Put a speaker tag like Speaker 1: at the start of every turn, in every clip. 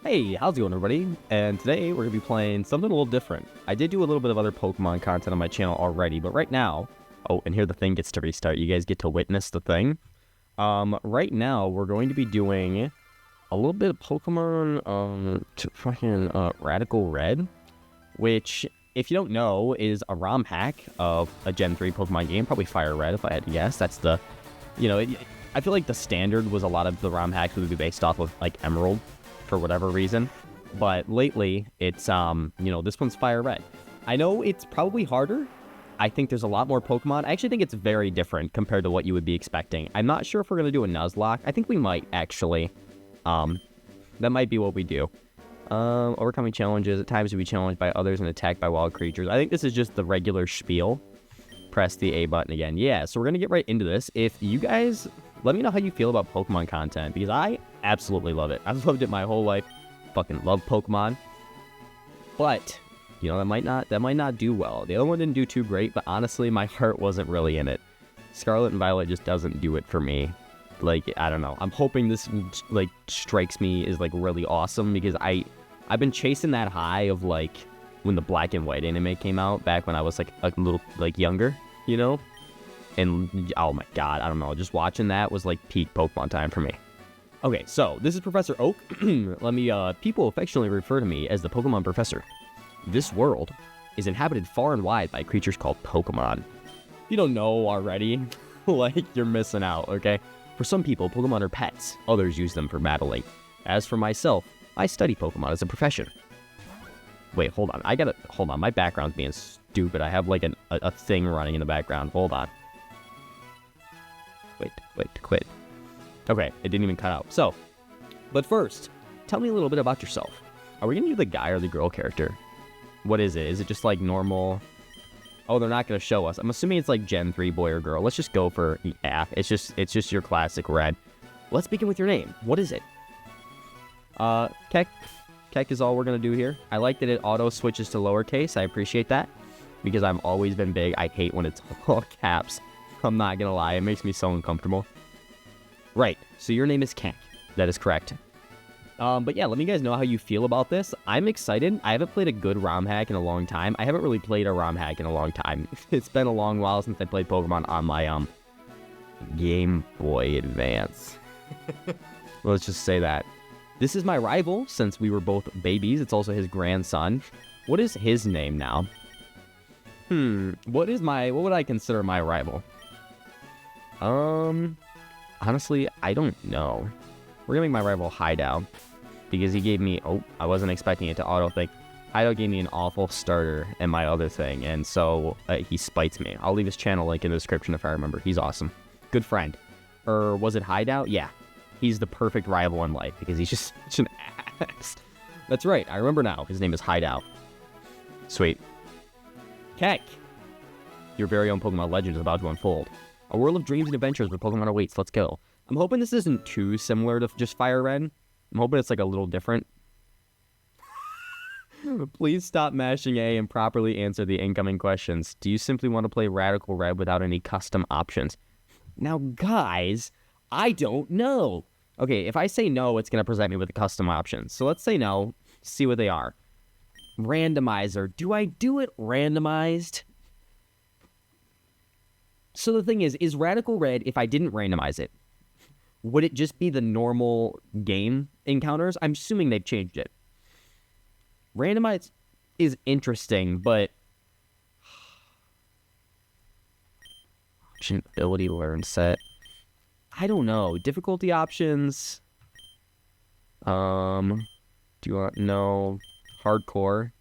Speaker 1: Hey, how's it going, everybody? And today we're going to be playing something a little different. I did do a little bit of other Pokemon content on my channel already, but right now... Oh, and here the thing gets to restart. You guys get to witness the thing. Right now, we're going to be doing a little bit of Pokemon, Radical Red, which, if you don't know, is a ROM hack of a Gen 3 Pokemon game, probably Fire Red, if I had to guess. That's the, I feel like the standard was a lot of the ROM hacks would be based off of, like, Emerald, for whatever reason. But lately, it's, this one's Fire Red. I know it's probably harder. I think there's a lot more Pokemon. I actually think it's very different compared to what you would be expecting. I'm not sure if we're going to do a Nuzlocke. I think we might, actually. That might be what we do. Overcoming challenges. At times you'll be challenged by others and attacked by wild creatures. I think this is just the regular spiel. Press the A button again. Yeah, so we're going to get right into this. If you guys... Let me know how you feel about Pokemon content, because I absolutely love it. I've loved it my whole life. Fucking love Pokemon. But... that might not do well. The other one didn't do too great, but honestly, my heart wasn't really in it. Scarlet and Violet just doesn't do it for me. Like, I don't know. I'm hoping this, like, strikes me as, like, really awesome, because I've been chasing that high of, like, when the Black and White anime came out, back when I was, like, a little, like, younger, And, oh my god, I don't know. Just watching that was, like, peak Pokemon time for me. Okay, so, this is Professor Oak. People affectionately refer to me as the Pokemon Professor. This world is inhabited far and wide by creatures called Pokemon. If you don't know already, like, you're missing out, okay? For some people, Pokemon are pets. Others use them for battling. As for myself, I study Pokemon as a profession. Wait, hold on. Hold on. My background's being stupid. I have, like, a thing running in the background. Hold on. Wait, quit. Okay, it didn't even cut out. So, but first, tell me a little bit about yourself. Are we going to do the guy or the girl character? What is it? Is it just like normal? Oh, they're not going to show us. I'm assuming it's like Gen 3 boy or girl. Let's just go for, yeah, it's just your classic Red. Let's begin with your name. What is it? Keck. Keck is all we're going to do here. I like that it auto switches to lowercase. I appreciate that, because I've always been big. I hate when it's all caps. I'm not going to lie. It makes me so uncomfortable. Right. So your name is Keck. That is correct. But yeah, let me guys know how you feel about this. I'm excited. I haven't played a good ROM hack in a long time. I haven't really played a ROM hack in a long time. It's been a long while since I played Pokemon on my, Game Boy Advance. Let's just say that. This is my rival, since we were both babies. It's also his grandson. What is his name now? What would I consider my rival? Honestly, I don't know. We're gonna make my rival Hideout, because he gave me... Oh, I wasn't expecting it to auto-think. Hideout gave me an awful starter in my other thing, and so he spites me. I'll leave his channel link in the description if I remember. He's awesome. Good friend. Or was it Hideout? Yeah. He's the perfect rival in life, because he's just such an ass. That's right. I remember now. His name is Hideout. Sweet. Keck! Your very own Pokemon legend is about to unfold. A world of dreams and adventures where Pokemon awaits. Let's go. I'm hoping this isn't too similar to just Fire Red. I'm hoping it's like a little different. Please stop mashing A and properly answer the incoming questions. Do you simply want to play Radical Red without any custom options? Now, guys, I don't know. Okay, if I say no, it's going to present me with the custom options. So let's say no, see what they are. Randomizer. Do I do it randomized? So the thing is Radical Red, if I didn't randomize it, would it just be the normal game encounters? I'm assuming they've changed it. Randomized is interesting, but... Ability learn set. I don't know. Difficulty options. Do you want... No. Hardcore.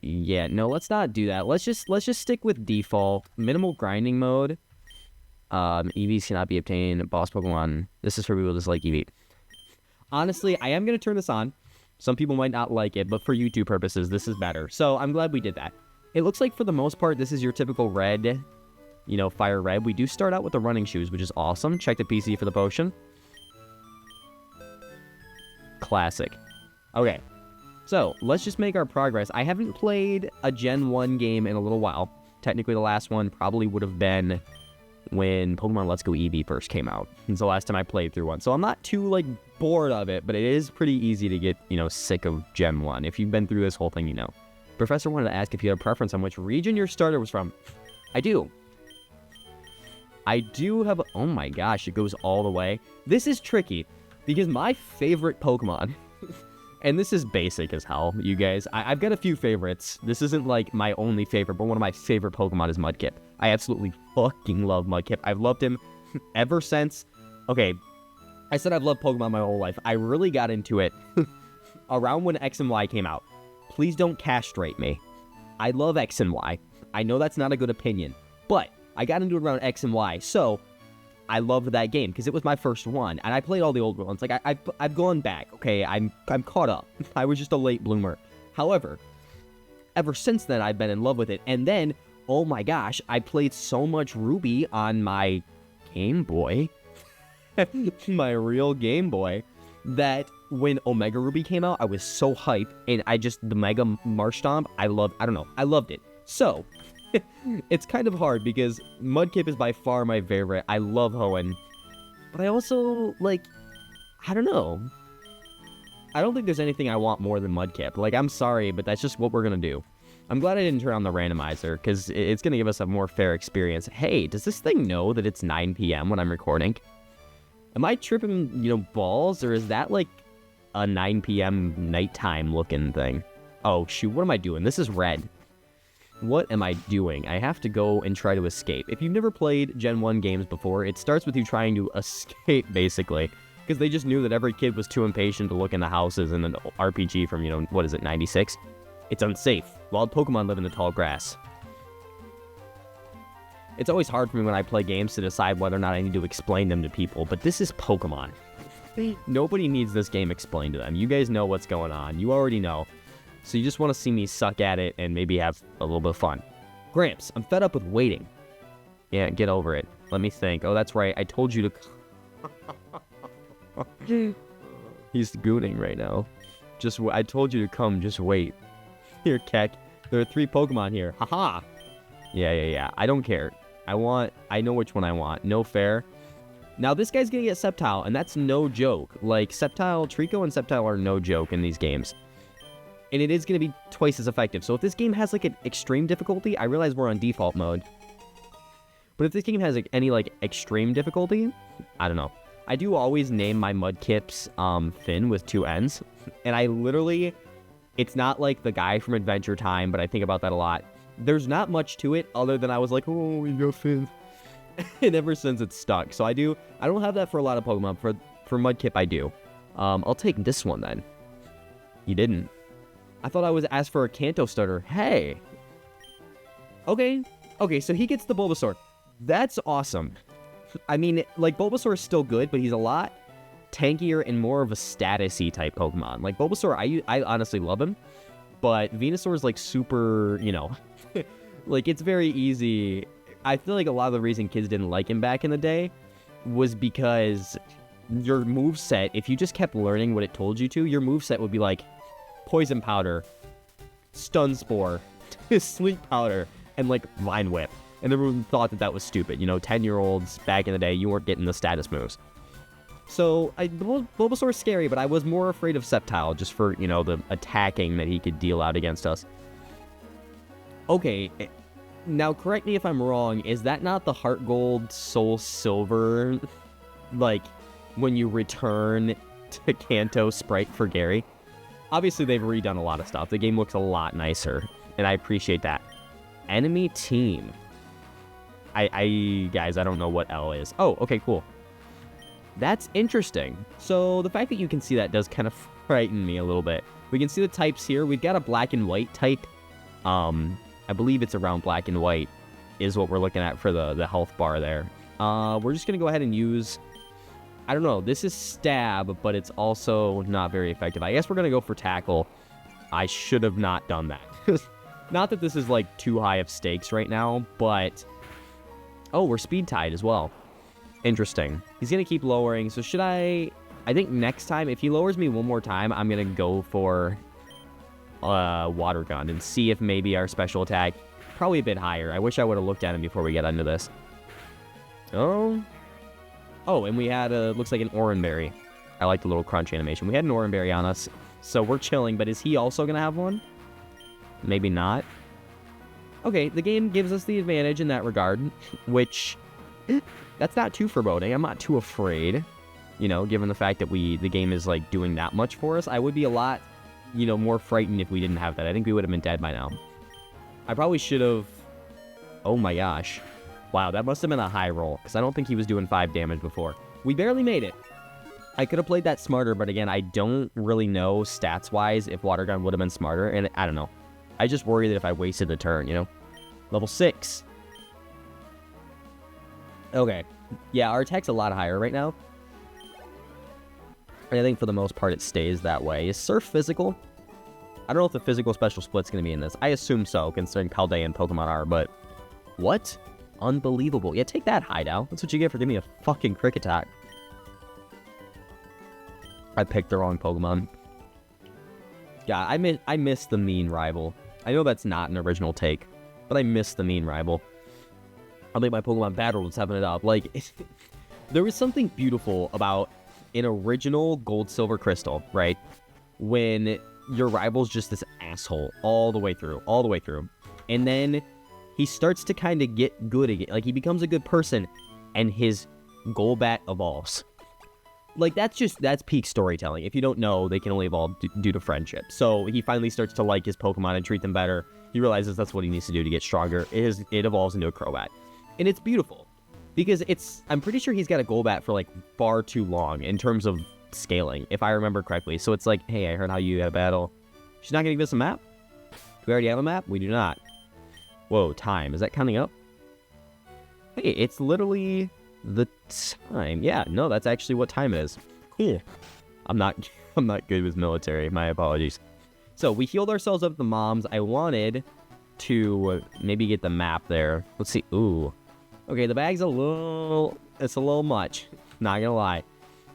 Speaker 1: Yeah, no, let's not do that. Let's just stick with default. Minimal grinding mode. EVs cannot be obtained. Boss Pokemon. This is for people who dislike EV. Honestly, I am going to turn this on. Some people might not like it, but for YouTube purposes, this is better. So I'm glad we did that. It looks like for the most part, this is your typical red, Fire Red. We do start out with the running shoes, which is awesome. Check the PC for the potion. Classic. Okay. So, let's just make our progress. I haven't played a Gen 1 game in a little while. Technically, the last one probably would have been when Pokemon Let's Go Eevee first came out. It's the last time I played through one. So I'm not too, like, bored of it, but it is pretty easy to get, you know, sick of Gen 1. If you've been through this whole thing, you know. Professor wanted to ask if you had a preference on which region your starter was from. I do. I do have... Oh my gosh, it goes all the way. This is tricky, because my favorite Pokemon... and this is basic as hell, you guys. I've got a few favorites. This isn't, like, my only favorite, but one of my favorite Pokemon is Mudkip. I absolutely fucking love Mudkip. I've loved him ever since... Okay, I said I've loved Pokemon my whole life. I really got into it around when X and Y came out. Please don't castrate me. I love X and Y. I know that's not a good opinion, but I got into it around X and Y, so I loved that game because it was my first one, and I played all the old ones. Like I've gone back. Okay, I'm caught up. I was just a late bloomer. However, ever since then, I've been in love with it. And then, oh my gosh, I played so much Ruby on my Game Boy, my real Game Boy, that when Omega Ruby came out, I was so hyped, and the Mega Marshtomp, I loved it. So, it's kind of hard, because Mudkip is by far my favorite. I love Hoenn, but I also, like, I don't know. I don't think there's anything I want more than Mudkip. Like, I'm sorry, but that's just what we're gonna do. I'm glad I didn't turn on the randomizer, because it's gonna give us a more fair experience. Hey, does this thing know that it's 9 p.m. when I'm recording? Am I tripping, you know, balls, or is that, like, a 9 p.m. nighttime looking thing? Oh, shoot, what am I doing? This is red. What am I doing? I have to go and try to escape. If you've never played Gen 1 games before, it starts with you trying to escape, basically. Because they just knew that every kid was too impatient to look in the houses in an RPG from, you know, what is it, 96? It's unsafe. Wild Pokemon live in the tall grass. It's always hard for me when I play games to decide whether or not I need to explain them to people, but this is Pokemon. Nobody needs this game explained to them. You guys know what's going on. You already know. So you just want to see me suck at it and maybe have a little bit of fun. Gramps, I'm fed up with waiting. Yeah, get over it. Let me think. Oh, that's right. I told you to... He's gooning right now. I told you to come. Just wait. Here, Keck. There are 3 Pokemon here. Haha. Yeah. I don't care. I know which one I want. No fair. Now, this guy's gonna get Sceptile, and that's no joke. Like, Trico and Sceptile are no joke in these games. And it is going to be twice as effective. So if this game has, like, an extreme difficulty, I realize we're on default mode. But if this game has, like, any, like, extreme difficulty, I don't know. I do always name my Mudkips, Finn with 2 N's. And I literally, it's not like the guy from Adventure Time, but I think about that a lot. There's not much to it other than I was like, oh, we go Finn. And ever since it's stuck. So I don't have that for a lot of Pokemon. For Mudkip, I do. I'll take this one then. You didn't. I thought I was asked for a Kanto starter. Hey. Okay, so he gets the Bulbasaur. That's awesome. I mean, like, Bulbasaur is still good, but he's a lot tankier and more of a status-y type Pokemon. Like, Bulbasaur, I honestly love him, but Venusaur is, like, super, you know, like, it's very easy. I feel like a lot of the reason kids didn't like him back in the day was because your moveset, if you just kept learning what it told you to, your moveset would be like Poison Powder, Stun Spore, Sleep Powder, and, like, Vine Whip. And everyone thought that was stupid. You know, 10-year-olds back in the day, you weren't getting the status moves. So, Bulbasaur's scary, but I was more afraid of Sceptile, just for, you know, the attacking that he could deal out against us. Okay, now correct me if I'm wrong, is that not the Heart Gold, Soul Silver, like, when you return to Kanto Sprite for Gary? Obviously, they've redone a lot of stuff. The game looks a lot nicer, and I appreciate that. Enemy team. Guys, I don't know what L is. Oh, okay, cool. That's interesting. So the fact that you can see that does kind of frighten me a little bit. We can see the types here. We've got a black and white type. I believe it's around black and white is what we're looking at for the health bar there. We're just going to go ahead and use... I don't know. This is stab, but it's also not very effective. I guess we're going to go for tackle. I should have not done that. Not that this is, like, too high of stakes right now, but... Oh, we're speed tied as well. Interesting. He's going to keep lowering, so should I think next time, if he lowers me one more time, I'm going to go for Water Gun and see if maybe our special attack, probably a bit higher. I wish I would have looked at him before we get into this. Oh. Oh, and we had looks like an Oranberry. I like the little crunch animation. We had an Oranberry on us, so we're chilling, but is he also going to have one? Maybe not. Okay, the game gives us the advantage in that regard, which, that's not too foreboding. I'm not too afraid, you know, given the fact that the game is, like, doing that much for us. I would be a lot, you know, more frightened if we didn't have that. I think we would have been dead by now. I probably should have... Oh my gosh. Wow, that must have been a high roll, because I don't think he was doing 5 damage before. We barely made it. I could have played that smarter, but again, I don't really know stats-wise if Water Gun would have been smarter, and I don't know. I just worry that if I wasted the turn, you know? Level 6. Okay. Yeah, our attack's a lot higher right now. And I think for the most part it stays that way. Is Surf physical? I don't know if the physical special split's going to be in this. I assume so, considering Paldean Pokemon are, but... What? Unbelievable. Yeah, take that, Hideout. That's what you get for giving me a fucking Crick Attack. I picked the wrong Pokemon. Yeah, I miss the mean rival. I know that's not an original take, but I miss the mean rival. I think my Pokemon battle was having it up. Like, there was something beautiful about an original Gold, Silver, Crystal, right? When your rival's just this asshole all the way through. And then he starts to kind of get good again. Like, he becomes a good person, and his Golbat evolves. Like, that's peak storytelling. If you don't know, they can only evolve due to friendship. So he finally starts to like his Pokemon and treat them better. He realizes that's what he needs to do to get stronger. It evolves into a Crobat. And it's beautiful. Because I'm pretty sure he's got a Golbat for, like, far too long in terms of scaling, if I remember correctly. So it's like, hey, I heard how you had a battle. She's not going to give us a map? Do we already have a map? We do not. Whoa, time. Is that counting up? Hey, it's literally the time. Yeah, no, that's actually what time it is. Cool. I'm not good with military. My apologies. So we healed ourselves up the moms. I wanted to maybe get the map there. Let's see. Ooh. Okay, the bag's it's a little much. Not gonna lie.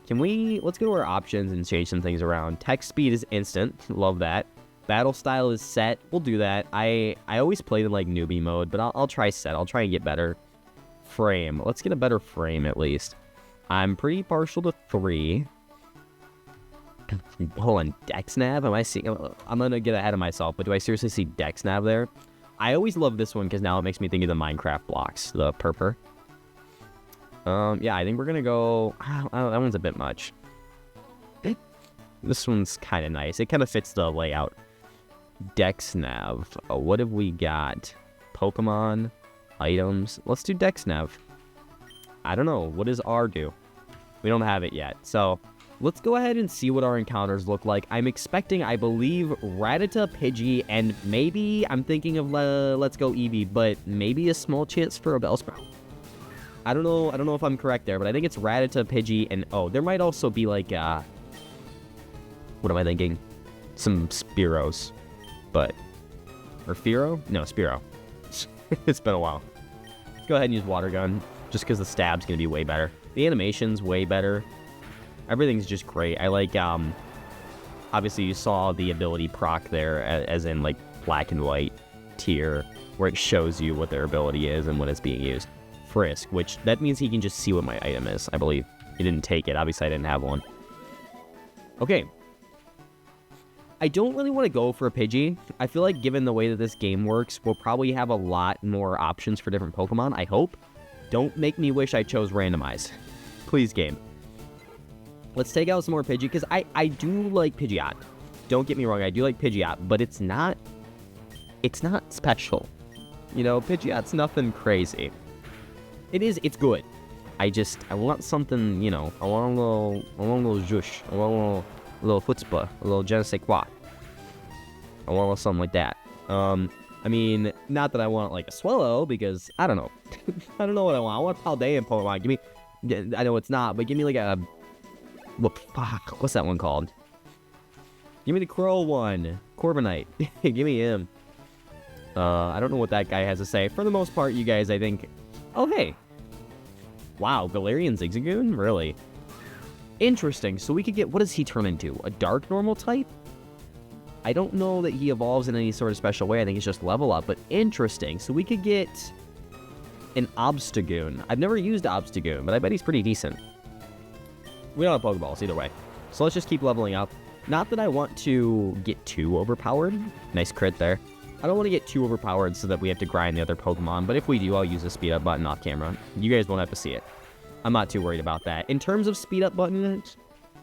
Speaker 1: Let's go to our options and change some things around. Text speed is instant. Love that. Battle style is set. We'll do that. I always played in, like, newbie mode, but I'll try set. I'll try and get better. Frame. Let's get a better frame, at least. I'm pretty partial to 3. Hold on. Dex nav? I'm gonna get ahead of myself, but do I seriously see Dex nav there? I always love this one because now it makes me think of the Minecraft blocks. The purpur. Yeah, I think we're gonna go... that one's a bit much. This one's kind of nice. It kind of fits the layout. Dex nav. Oh, what have we got? Pokemon, items. Let's do Dex nav. I don't know. What does R do? We don't have it yet. So let's go ahead and see what our encounters look like. I'm expecting, I believe, Rattata, Pidgey, and maybe I'm thinking of Let's Go Eevee, but maybe a small chance for a Bellsprout. I don't know if I'm correct there, but I think it's Rattata, Pidgey, and oh, there might also be like what am I thinking? Some Spearows, or Fearow? No, Spearow. It's been a while. Go ahead and use Water Gun, just because the stab's gonna be way better. The animation's way better. Everything's just great. I like, obviously you saw the ability proc there, as in, like, black and white tier, where it shows you what their ability is and when it's being used. Frisk, which, that means he can just see what my item is, I believe. He didn't take it. Obviously, I didn't have one. Okay. I don't really want to go for a Pidgey. I feel like given the way that this game works, we'll probably have a lot more options for different Pokemon, I hope. Don't make me wish I chose randomize. Please, game. Let's take out some more Pidgey, because I do like Pidgeot. Don't get me wrong, I do like Pidgeot, but it's not special. You know, Pidgeot's nothing crazy. It's good. I want something, you know, I want a little zhush, I want a little chutzpah, a little je ne sais quoi. I want a little something like that. I mean, not that I want, like, a Swallow, because, I don't know. I don't know what I want. I want Paldean Pokemon. Give me, I know it's not, but give me, like, a, what's that one called? Give me the Crow one. Corviknight. Give me him. I don't know what that guy has to say. For the most part, you guys, I think... Oh, hey. Wow, Galarian Zigzagoon? Really? Interesting. So we could get... What does he turn into? A dark normal type? I don't know that he evolves in any sort of special way. I think it's just level up. But interesting. So we could get... an Obstagoon. I've never used Obstagoon, but I bet he's pretty decent. We don't have Pokeballs either way. So let's just keep leveling up. Not that I want to get too overpowered. Nice crit there. I don't want to get too overpowered so that we have to grind the other Pokemon, but if we do, I'll use the speed up button off camera. You guys won't have to see it. I'm not too worried about that. In terms of speed up buttons,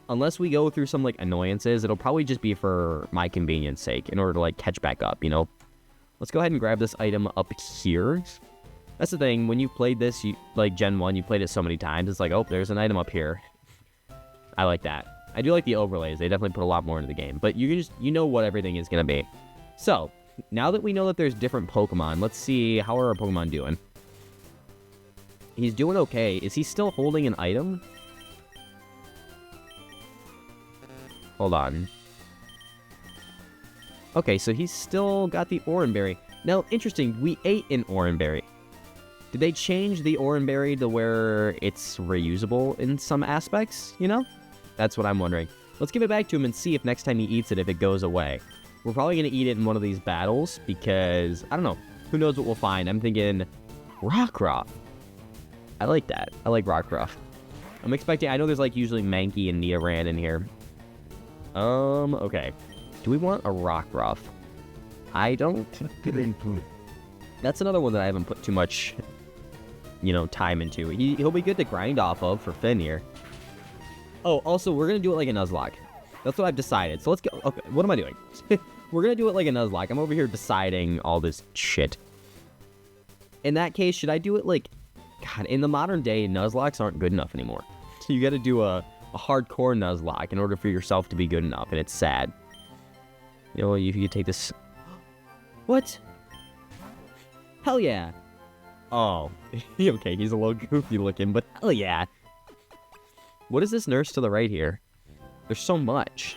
Speaker 1: unless we go through some like annoyances, it'll probably just be for my convenience sake in order to like catch back up, you know? Let's go ahead and grab this item up here. That's the thing, when you played this, like Gen 1, you played it so many times, it's like, oh, there's an item up here. I like that. I do like the overlays. They definitely put a lot more into the game, but you know what everything is going to be. So, now that we know that there's different Pokemon, let's see, how are our Pokemon doing? He's doing okay. Is he still holding an item? Hold on. Okay, so he's still got the Oranberry. Now, interesting, we ate an Oranberry. Did they change the Oranberry to where it's reusable in some aspects, you know? That's what I'm wondering. Let's give it back to him and see if next time he eats it, if it goes away. We're probably going to eat it in one of these battles because, I don't know, who knows what we'll find. I'm thinking Rockruff. I like that. I like Rockruff. I'm expecting, I know there's like usually Mankey and Nidoran in here. Okay. Do we want a Rockruff? I don't. That's another one that I haven't put too much, you know, time into. He'll be good to grind off of for Finn here. Oh, also, we're going to do it like a Nuzlocke. That's what I've decided. So let's go. Okay, what am I doing? We're going to do it like a Nuzlocke. I'm over here deciding all this shit. In that case, should I do it like... God, in the modern day, Nuzlocks aren't good enough anymore. So you got to do a hardcore Nuzlocke in order for yourself to be good enough, and it's sad. You know, you take this... What? Hell yeah. Oh, okay, he's a little goofy looking, but hell yeah. What is this nurse to the right here? There's so much.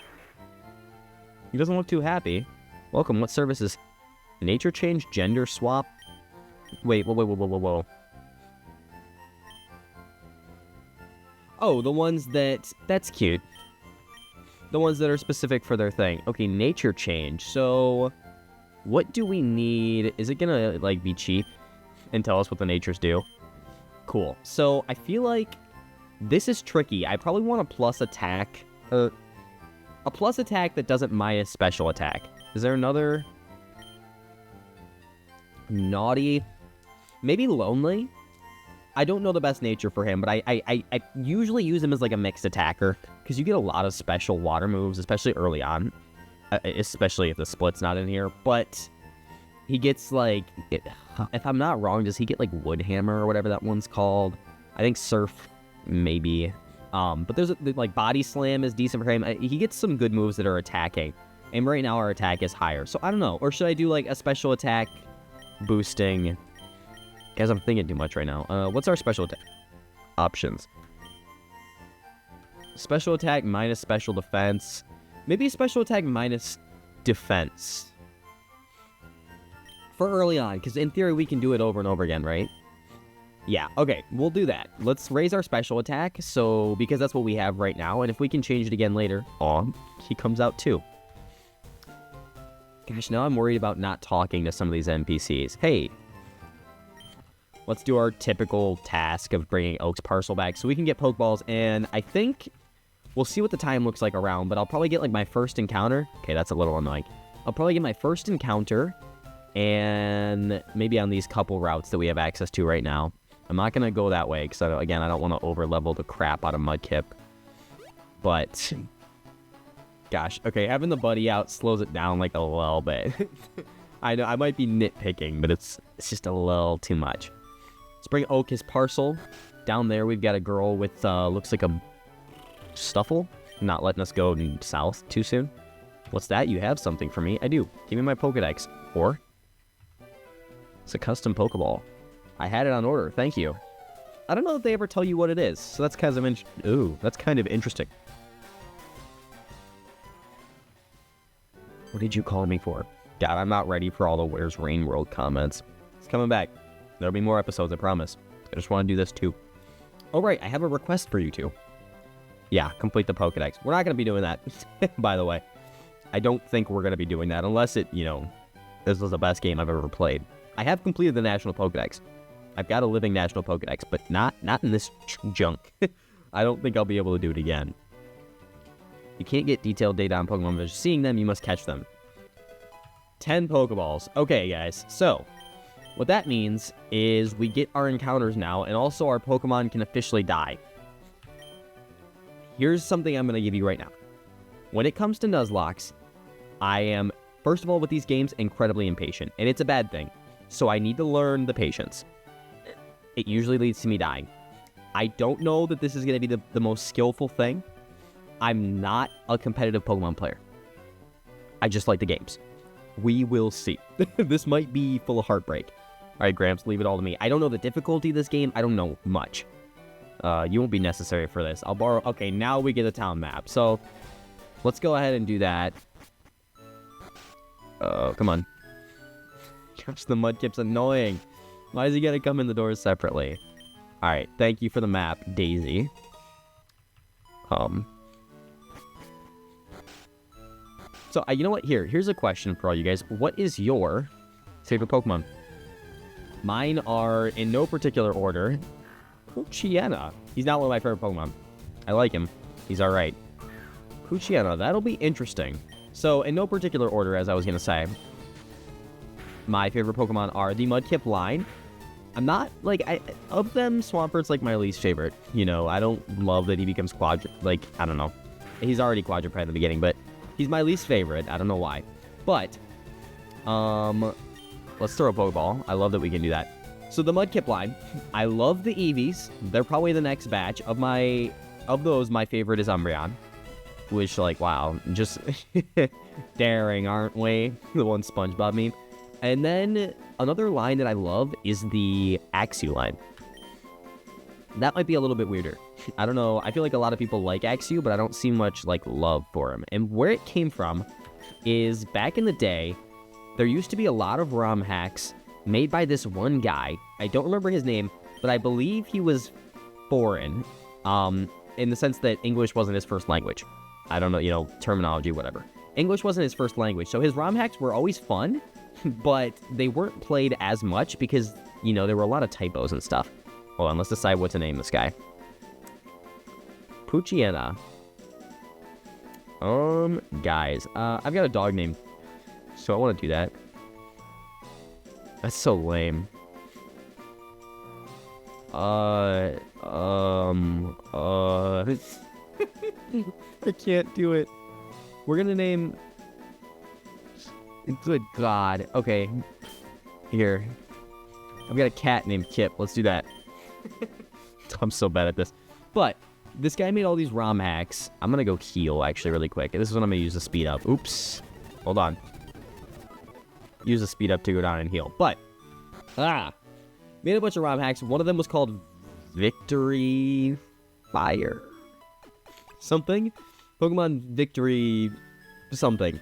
Speaker 1: He doesn't look too happy. Welcome, what services? Nature change, gender swap? Wait, whoa. Oh, the ones that's cute. The ones that are specific for their thing. Okay, nature change. So, what do we need? Is it gonna, like, be cheap and tell us what the natures do? Cool. So, I feel like this is tricky. I probably want a plus attack. A plus attack that doesn't minus special attack. Is there another? Naughty? Maybe lonely? I don't know the best nature for him, but I usually use him as like a mixed attacker because you get a lot of special water moves, especially early on, especially if the split's not in here. But he gets like, if I'm not wrong, does he get like Wood Hammer or whatever that one's called? I think Surf, maybe. But there's like Body Slam is decent for him. He gets some good moves that are attacking, and right now our attack is higher. So I don't know, or should I do like a special attack boosting? Guys, I'm thinking too much right now. What's our special attack options? Special attack minus special defense. Maybe special attack minus defense. For early on, because in theory we can do it over and over again, right? Yeah, okay, we'll do that. Let's raise our special attack, so because that's what we have right now, and if we can change it again later, he comes out too. Gosh, now I'm worried about not talking to some of these NPCs. Hey. Let's do our typical task of bringing Oak's parcel back so we can get Pokeballs, and I think we'll see what the time looks like around, but I'll probably get, like, my first encounter. Okay, that's a little annoying. I'll probably get my first encounter, and maybe on these couple routes that we have access to right now. I'm not going to go that way, because, again, I don't want to over-level the crap out of Mudkip, but... Gosh, okay, having the buddy out slows it down, like, a little bit. I know, I might be nitpicking, but it's just a little too much. Let's bring Oak his parcel. Down there, we've got a girl with, looks like a Stuffle. Not letting us go south too soon. What's that? You have something for me? I do. Give me my Pokedex. Or? It's a custom Pokeball. I had it on order. Thank you. I don't know if they ever tell you what it is, so that's kind of that's kind of interesting. What did you call me for? God, I'm not ready for all the Where's Rain World comments. It's coming back. There'll be more episodes, I promise. I just want to do this too. Oh, right, I have a request for you two. Yeah, complete the Pokedex. We're not going to be doing that, by the way. I don't think we're going to be doing that unless it, you know, this was the best game I've ever played. I have completed the National Pokedex. I've got a living national Pokedex, but not in this junk. I don't think I'll be able to do it again. You can't get detailed data on Pokemon, but just seeing them, you must catch them. 10 Pokeballs. Okay, guys. So, what that means is we get our encounters now, and also our Pokemon can officially die. Here's something I'm going to give you right now. When it comes to Nuzlocks, I am, first of all, with these games, incredibly impatient. And it's a bad thing. So I need to learn the patience. It usually leads to me dying. I don't know that this is going to be the most skillful thing. I'm not a competitive Pokemon player. I just like the games. We will see. This might be full of heartbreak. All right, Gramps, leave it all to me. I don't know the difficulty of this game. I don't know much. You won't be necessary for this. I'll borrow... Okay, now we get a town map. So, let's go ahead and do that. Come on. Gosh, the Mudkip's annoying. Why is he gonna come in the doors separately? Alright, thank you for the map, Daisy. So, you know what? Here's a question for all you guys. What is your favorite Pokemon? Mine are, in no particular order, Poochyena. He's not one of my favorite Pokemon. I like him. He's alright. Poochyena, that'll be interesting. So, in no particular order, as I was going to say, my favorite Pokemon are the Mudkip line. I'm not, of them, Swampert's, my least favorite. You know, I don't love that he becomes I don't know. He's already quadruped at the beginning, but he's my least favorite. I don't know why. But, let's throw a Pokeball. I love that we can do that. So, the Mudkip line, I love the Eevees. They're probably the next batch. Of those, my favorite is Umbreon. Which, wow, just daring, aren't we? The one SpongeBob meme. And then another line that I love is the Axew line. That might be a little bit weirder. I don't know. I feel like a lot of people like Axew, but I don't see much, love for him. And where it came from is back in the day, there used to be a lot of ROM hacks made by this one guy. I don't remember his name, but I believe he was foreign, in the sense that English wasn't his first language. I don't know, terminology, whatever. English wasn't his first language, so his ROM hacks were always fun, but they weren't played as much because, there were a lot of typos and stuff. Hold on, let's decide what to name this guy. Poochyena. Guys, I've got a dog name, so I want to do that. That's so lame. I can't do it. We're gonna name... Good God. Okay. Here. I've got a cat named Kip. Let's do that. I'm so bad at this. But, this guy made all these ROM hacks. I'm gonna go heal, actually, really quick. This is when I'm gonna use the speed up. Oops. Hold on. Use the speed up to go down and heal. But, made a bunch of ROM hacks. One of them was called Victory Fire. Something? Pokemon Victory something.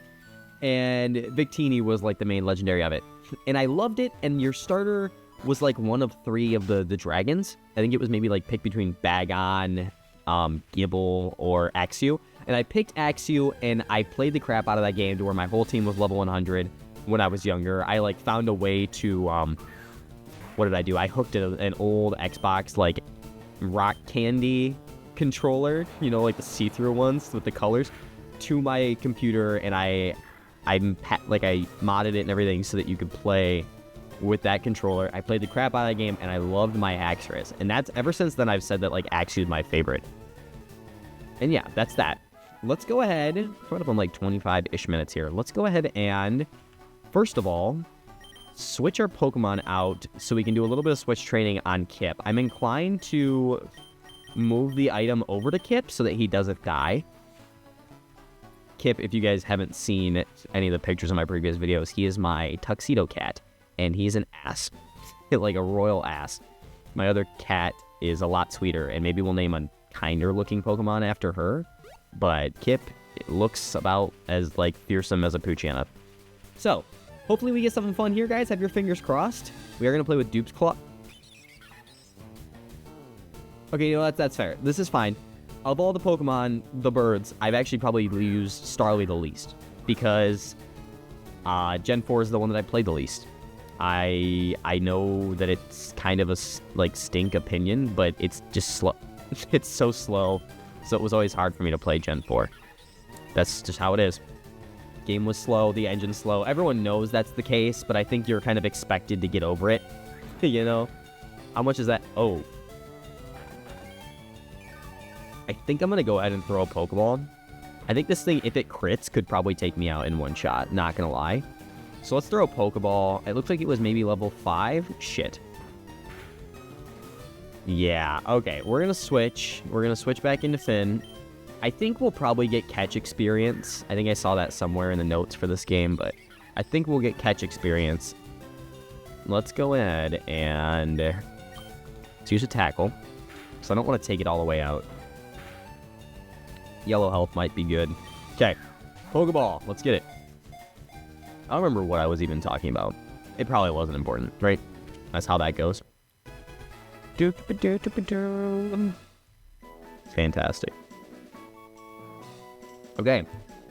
Speaker 1: And Victini was the main legendary of it. And I loved it, and your starter was one of 3 of the dragons. I think it was maybe pick between Bagon, Gibble, or Axew. And I picked Axew, and I played the crap out of that game to where my whole team was level 100 when I was younger. I found a way to, what did I do? I hooked an old Xbox, rock candy controller, the see-through ones with the colors, to my computer, and I modded it and everything so that you could play with that controller. I played the crap out of that game, and I loved my Axris. And that's, ever since then, I've said that, Axew is my favorite. And yeah, that's that. Let's go ahead, we're up on 25-ish minutes here. Let's go ahead and, first of all, switch our Pokemon out so we can do a little bit of switch training on Kip. I'm inclined to move the item over to Kip so that he doesn't die. Kip, if you guys haven't seen any of the pictures of my previous videos, he is my tuxedo cat, and he's an ass. A royal ass. My other cat is a lot sweeter, and maybe we'll name a kinder looking Pokemon after her, but Kip looks about as fearsome as a Poochyena. So, hopefully we get something fun here, guys. Have your fingers crossed. We are going to play with Dupe's Claw. Okay, that's fair. This is fine. Of all the Pokemon, the birds, I've actually probably used Starly the least. Because Gen 4 is the one that I played the least. I know that it's kind of a like stink opinion, but it's just slow. It's so slow, so it was always hard for me to play Gen 4. That's just how it is. Game was slow, the engine's slow. Everyone knows that's the case, but I think you're kind of expected to get over it. You know? How much is that? Oh. I think I'm gonna go ahead and throw a Pokeball. I think this thing, if it crits, could probably take me out in one shot, not gonna lie. So let's throw a Pokeball. It looks like it was maybe level 5. Shit. Yeah, okay. We're going to switch. We're going to switch back into Finn. I think we'll probably get catch experience. I think I saw that somewhere in the notes for this game, but I think we'll get catch experience. Let's go ahead and let's use a tackle. So I don't want to take it all the way out. Yellow health might be good. Okay. Pokeball. Let's get it. I don't remember what I was even talking about. It probably wasn't important, right? That's how that goes. Fantastic. Okay.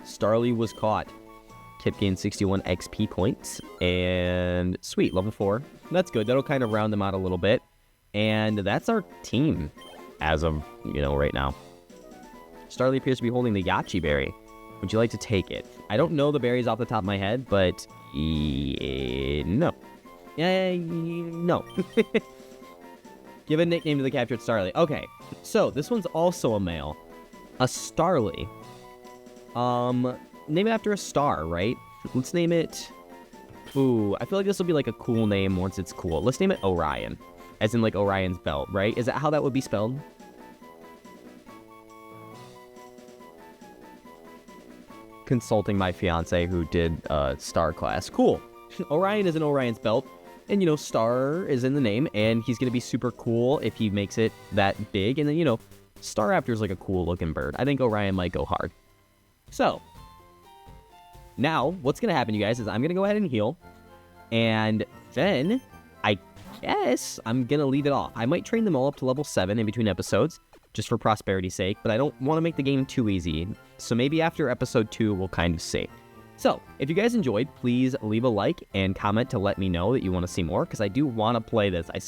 Speaker 1: Starly was caught. Kip gained 61 XP points. And sweet, level 4. That's good. That'll kind of round them out a little bit. And that's our team as of, right now. Starly appears to be holding the Yachi berry. Would you like to take it? I don't know the berries off the top of my head, but no. No. Give a nickname to the captured Starly. Okay, so this one's also a male. A Starly. Name it after a star, right? Let's name it... Ooh, I feel like this will be like a cool name once it's cool. Let's name it Orion. As in like Orion's belt, right? Is that how that would be spelled? Consulting my fiance who did star class. Cool. Orion is in Orion's belt, and star is in the name, and he's gonna be super cool if he makes it that big. And then Staraptor is like a cool looking bird. I think Orion might go hard. So now what's gonna happen, you guys, is I'm gonna go ahead and heal, and then I guess I'm gonna leave it off. I might train them all up to level 7 in between episodes, just for prosperity's sake, but I don't want to make the game too easy. So maybe after episode 2, we'll kind of see. So, if you guys enjoyed, please leave a like and comment to let me know that you want to see more, because I do want to play this. I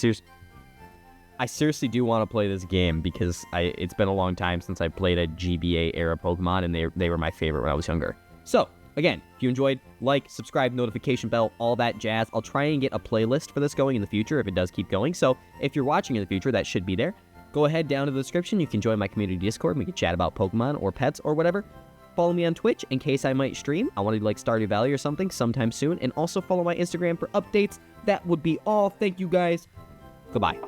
Speaker 1: seriously do want to play this game, because it's been a long time since I played a GBA-era Pokemon, and they were my favorite when I was younger. So, again, if you enjoyed, like, subscribe, notification bell, all that jazz. I'll try and get a playlist for this going in the future if it does keep going. So, if you're watching in the future, that should be there. Go ahead down to the description. You can join my community Discord. We can chat about Pokemon or pets or whatever. Follow me on Twitch in case I might stream. I want to do like Stardew Valley or something sometime soon. And also follow my Instagram for updates. That would be all. Thank you guys. Goodbye.